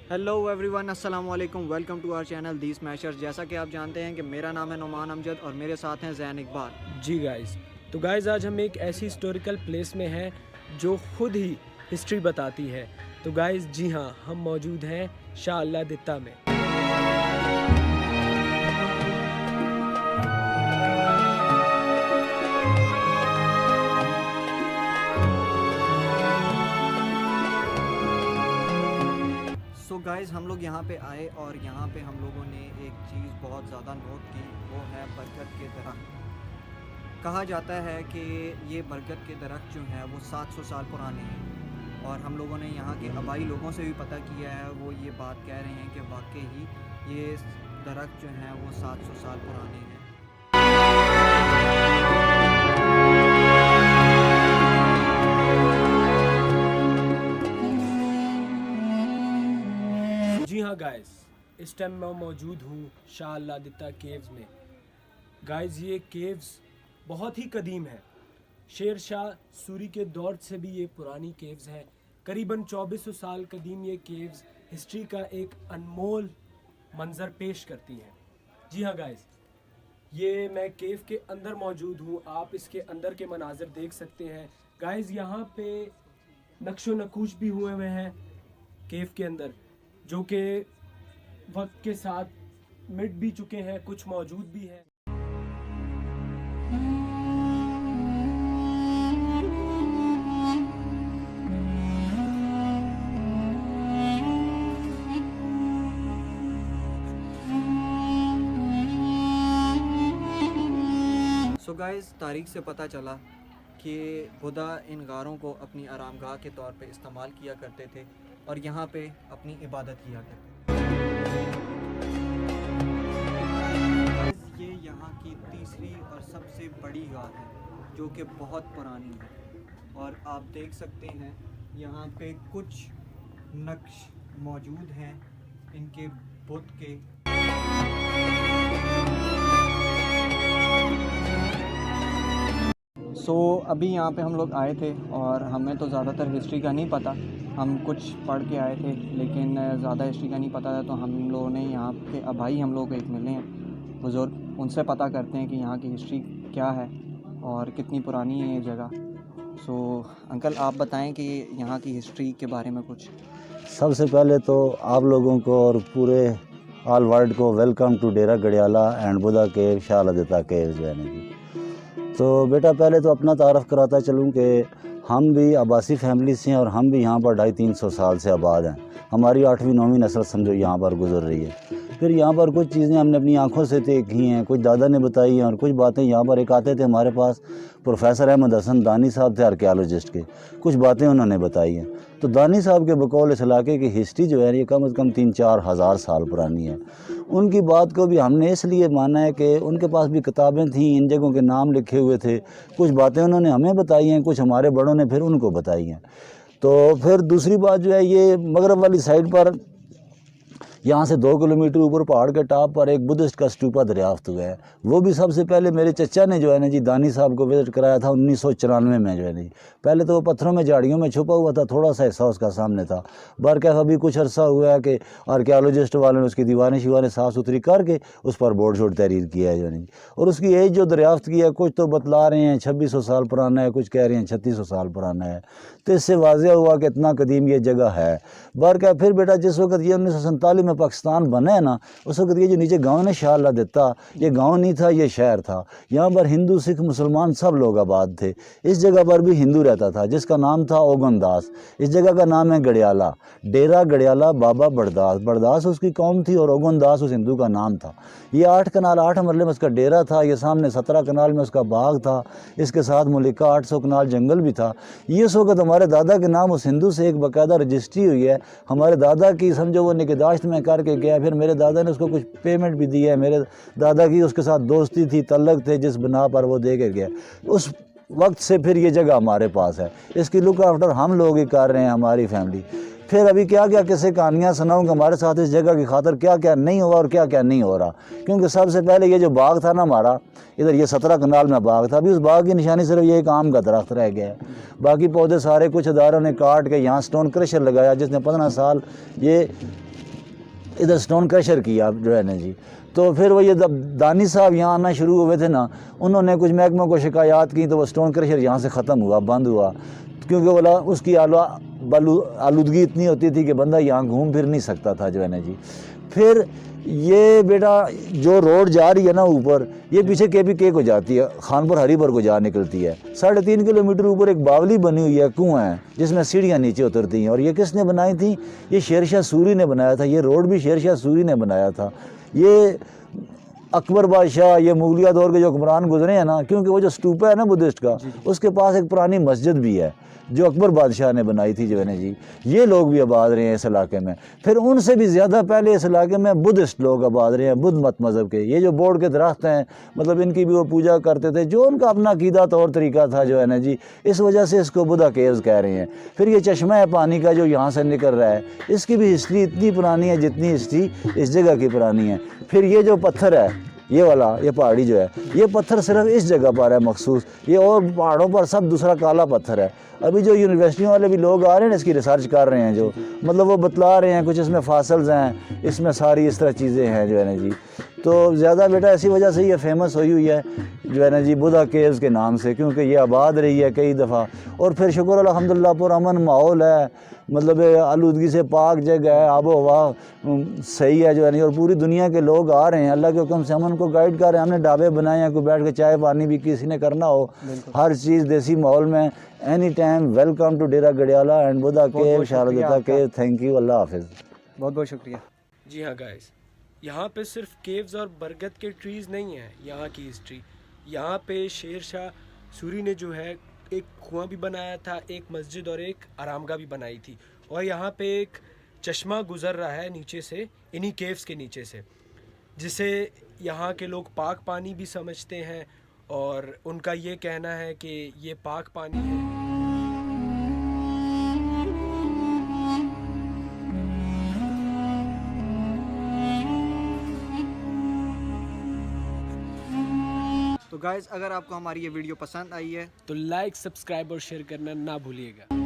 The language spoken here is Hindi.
हेलो एवरीवन, अस्सलाम वालेकुम। Welcome to our channel the smashers. जैसा कि आप जानते हैं कि मेरा नाम है नुमान अमजद और मेरे साथ हैं ज़ैन इकबाल। जी गाइस, तो गाइस आज हम एक ऐसी हिस्टोरिकल प्लेस में हैं जो खुद ही हिस्ट्री बताती है। तो गाइस जी हाँ, हम मौजूद हैं शाह अल्लाह दित्ता में। सो गाइस, हम लोग यहाँ पे आए और यहाँ पे हम लोगों ने एक चीज़ बहुत ज़्यादा नोट की, वो है बरगद के दरख्त। कहा जाता है कि ये बरगद के दरख्त जो हैं वो 700 साल पुराने हैं और हम लोगों ने यहाँ के आबाई लोगों से भी पता किया है। वो ये बात कह रहे हैं कि वाकई ही ये दरख्त जो हैं वो 700 साल पुराने हैं। जी हाँ गाइस, इस टाइम मैं मौजूद हूँ शाह अल्लाह दित्ता केव्स में। गाइस ये केव्स बहुत ही कदीम है। शेर शाह सूरी के दौर से भी ये पुरानी केव्स हैं। करीबन 2400 साल कदीम ये केव्स हिस्ट्री का एक अनमोल मंजर पेश करती हैं। जी हाँ गाइस, ये मैं केव के अंदर मौजूद हूँ। आप इसके अंदर के मनाजिर देख सकते हैं। गाइस यहाँ पे नक्शो नकूश भी हुए हैं केव के अंदर, जो कि वक्त के साथ मिट भी चुके हैं, कुछ मौजूद भी हैं। सो गाइस, तारीख से पता चला कि खुदा इन गारों को अपनी आरामगाह के तौर पे इस्तेमाल किया करते थे और यहाँ पे अपनी इबादत किया करते थे। ये यहाँ की तीसरी और सबसे बड़ी गार है जो कि बहुत पुरानी है और आप देख सकते हैं यहाँ पे कुछ नक्श मौजूद हैं इनके बुत के। अभी यहाँ पे हम लोग आए थे और हमें तो ज़्यादातर हिस्ट्री का नहीं पता, हम कुछ पढ़ के आए थे लेकिन ज़्यादा हिस्ट्री का नहीं पता था। तो हम लोगों ने यहाँ के आबाई हम लोग एक मिले हैं बुज़ुर्ग, उनसे पता करते हैं कि यहाँ की हिस्ट्री क्या है और कितनी पुरानी है ये जगह। अंकल आप बताएं कि यहाँ की हिस्ट्री के बारे में कुछ। सबसे पहले तो आप लोगों को और पूरे ऑल वर्ल्ड को welcome to Dera Gadiala and Buddha cave, Shah Allah Ditta cave जो है ना जी। तो बेटा पहले तो अपना तारफ़ कराता चलूँ कि हम भी आबासी फैमिली से हैं और हम भी यहाँ पर 250-300 साल से आबाद हैं। हमारी 8वीं-9वीं नस्ल समझो यहाँ पर गुजर रही है। फिर यहाँ पर कुछ चीज़ें हमने अपनी आंखों से देखी हैं, कुछ दादा ने बताई हैं और कुछ बातें यहाँ पर एक आते थे हमारे पास प्रोफेसर अहमद हसन दानी साहब थे आर्कियोलॉजिस्ट के, कुछ बातें उन्होंने बताई हैं। तो दानी साहब के बकौल इस इलाके की हिस्ट्री जो है ये कम से कम 3-4 हज़ार साल पुरानी है। उनकी बात को भी हमने इसलिए माना है कि उनके पास भी किताबें थीं, इन जगहों के नाम लिखे हुए थे, कुछ बातें उन्होंने हमें बताई हैं, कुछ हमारे बड़ों ने फिर उनको बताई हैं। तो फिर दूसरी बात जो है ये मगरब वाली साइड पर यहाँ से 2 किलोमीटर ऊपर पहाड़ के टॉप पर एक बुद्धिस्ट का स्तूपा दरियाफ्त हुआ है। वो भी सबसे पहले मेरे चचा ने जो है ना जी दानी साहब को विज़िट कराया था 1994 में जो है ना जी। पहले तो वो पत्थरों में झाड़ियों में छुपा हुआ था, थोड़ा सा हिस्सा उसका सामने था। बरकैफ अभी कुछ अरसा हुआ है कि आर्कियोलॉजिस्ट वालों ने उसकी दीवारें शिवारें साफ़ सुथरी करके उस पर बोर्ड शोर्ड तहरीर किया है जो है। और उसकी एज जो दरियाफ्त की है कुछ तो बतला रहे हैं 2600 साल पुराना है, कुछ कह रहे हैं 3600 साल पुराना है। तो इससे वाज़ेह हुआ कि इतना कदीम ये जगह है। बरकैफ फिर बेटा जिस वक्त ये 1947 में पाकिस्तान बना है ना, उस वक्त ये जो नीचे गांव ने शाह अल्लाह दित्ता, ये गांव नहीं था, ये शहर था। यहाँ पर हिंदू सिख मुसलमान सब लोग आबाद थे। इस जगह पर भी हिंदू रहता था जिसका नाम था ओगनदास। इस जगह का नाम है गडियाला, डेरा गडियाला बाबा बड़दास। बड़दास उसकी कौम थी और ओगनदास उस हिंदू का नाम था। ये 8 कनाल 8 मरले में उसका डेरा था। ये सामने 17 कनाल में उसका बाग था। इसके साथ मुलिका 800 कनाल जंगल भी था। ये इस वक्त हमारे दादा के नाम उस हिंदू से एक बाकायदा रजिस्ट्री हुई है। हमारे दादा की समझो वो निगहदाश्त में करके गया, फिर मेरे दादा ने उसको कुछ पेमेंट भी दी है। मेरे दादा की उसके साथ दोस्ती थी, तल्लक थे, जिस बिना पर वो दे के गया। उस वक्त से फिर ये जगह हमारे पास है। इसकी लुक आफ्टर हम लोग ही कर रहे हैं, हमारी फैमिली। फिर अभी क्या क्या किस्से कहानियाँ सुनाऊँगा हमारे साथ इस जगह की खातर क्या क्या नहीं हुआ और क्या क्या नहीं हो रहा। क्योंकि सबसे पहले ये जो बाग था ना हमारा, इधर ये 17 कनाल में बाग था। अभी उस बाग की निशानी सिर्फ ये एक आम का दरख्त रह गया है। बाकी पौधे सारे कुछ अदारों ने काट के यहाँ स्टोन क्रशर लगाया, जिसने 15 साल ये इधर स्टोन क्रशर किया जो है ना जी। तो फिर वो ये जब दानी साहब यहाँ आना शुरू हुए थे ना, उन्होंने कुछ महकमों को शिकायत की, तो वो स्टोन क्रशर यहाँ से ख़त्म हुआ, बंद हुआ, क्योंकि बोला उसकी आलूदगी इतनी होती थी कि बंदा यहाँ घूम फिर नहीं सकता था जो है ना जी। फिर ये बेटा जो रोड जा रही है ना ऊपर, ये पीछे KPK को जाती है, खानपुर हरीपुर को जा निकलती है। 3.5 किलोमीटर ऊपर एक बावली बनी हुई है, कुआं है जिसमें सीढ़ियाँ नीचे उतरती हैं। और ये किसने बनाई थी? ये शेरशाह सूरी ने बनाया था। ये रोड भी शेरशाह सूरी ने बनाया था। ये अकबर बादशाह, ये मुगलिया दौर के जो हुक्मरान गुजरे हैं ना, क्योंकि वो जो स्तूपा है ना बुद्धिस्ट का, उसके पास एक पुरानी मस्जिद भी है जो अकबर बादशाह ने बनाई थी जो है ना जी। ये लोग भी आबाद रहे हैं इस इलाके में। फिर उनसे भी ज़्यादा पहले इस इलाके में बुद्धिस्ट लोग आबाद रहे हैं, बुद्ध मत मज़हब के। ये जो बोर्ड के दरख्त हैं, मतलब इनकी भी वो पूजा करते थे, जो उनका अपना अकीदा तौर तरीका था जो है ना जी। इस वजह से इसको बुद्धा केव्स कह रहे हैं। फिर ये चश्मा है पानी का जो यहाँ से निकल रहा है, इसकी भी हिस्ट्री इतनी पुरानी है जितनी हिस्ट्री इस जगह की पुरानी है। फिर ये जो पत्थर है, ये वाला, ये पहाड़ी जो है, ये पत्थर सिर्फ इस जगह पर है मखसूस, ये और पहाड़ों पर सब दूसरा काला पत्थर है। अभी जो यूनिवर्सिटियों वाले भी लोग आ रहे हैं ना, इसकी रिसर्च कर रहे हैं, जो मतलब वो बतला रहे हैं कुछ इसमें फासल्स हैं, इसमें सारी इस तरह चीज़ें हैं जो है ना जी। तो ज़्यादा बेटा ऐसी वजह से ये फेमस हुई है जो है ना जी बुद्धा केव्स के नाम से, क्योंकि ये आबाद रही है कई दफ़ा। और फिर शुक्र अल्हम्दुलिल्लाह पुरअमन माहौल है, मतलब आलूदगी से पाक जगह है, आबो हवा सही है जो है नहीं। और पूरी दुनिया के लोग आ रहे हैं, अल्लाह के हुक्म से हम उनको गाइड कर रहे हैं। हमने ढाबे बनाए हैं, कोई बैठ के चाय पानी भी किसी ने करना हो, हर चीज़ देसी माहौल में, any time welcome to Dera Gadiala and Buddha cave, शारदा देता केव। थैंक यू, अल्लाह हाफिज़। बहुत बहुत शुक्रिया। जी हाँ गाइस, यहाँ पे सिर्फ केव्स और बरगद के ट्रीज़ नहीं हैं। यहाँ की हिस्ट्री, यहाँ पे शेर शाह सूरी ने जो है एक कुआं भी बनाया था, एक मस्जिद और एक आरामगाह भी बनाई थी। और यहाँ पे एक चश्मा गुज़र रहा है नीचे से, इन्हीं केव्स के नीचे से, जिसे यहाँ के लोग पाक पानी भी समझते हैं। और उनका ये कहना है कि ये पाक पानी है। तो गाइज़, अगर आपको हमारी ये वीडियो पसंद आई है तो लाइक, सब्सक्राइब और शेयर करना ना भूलिएगा।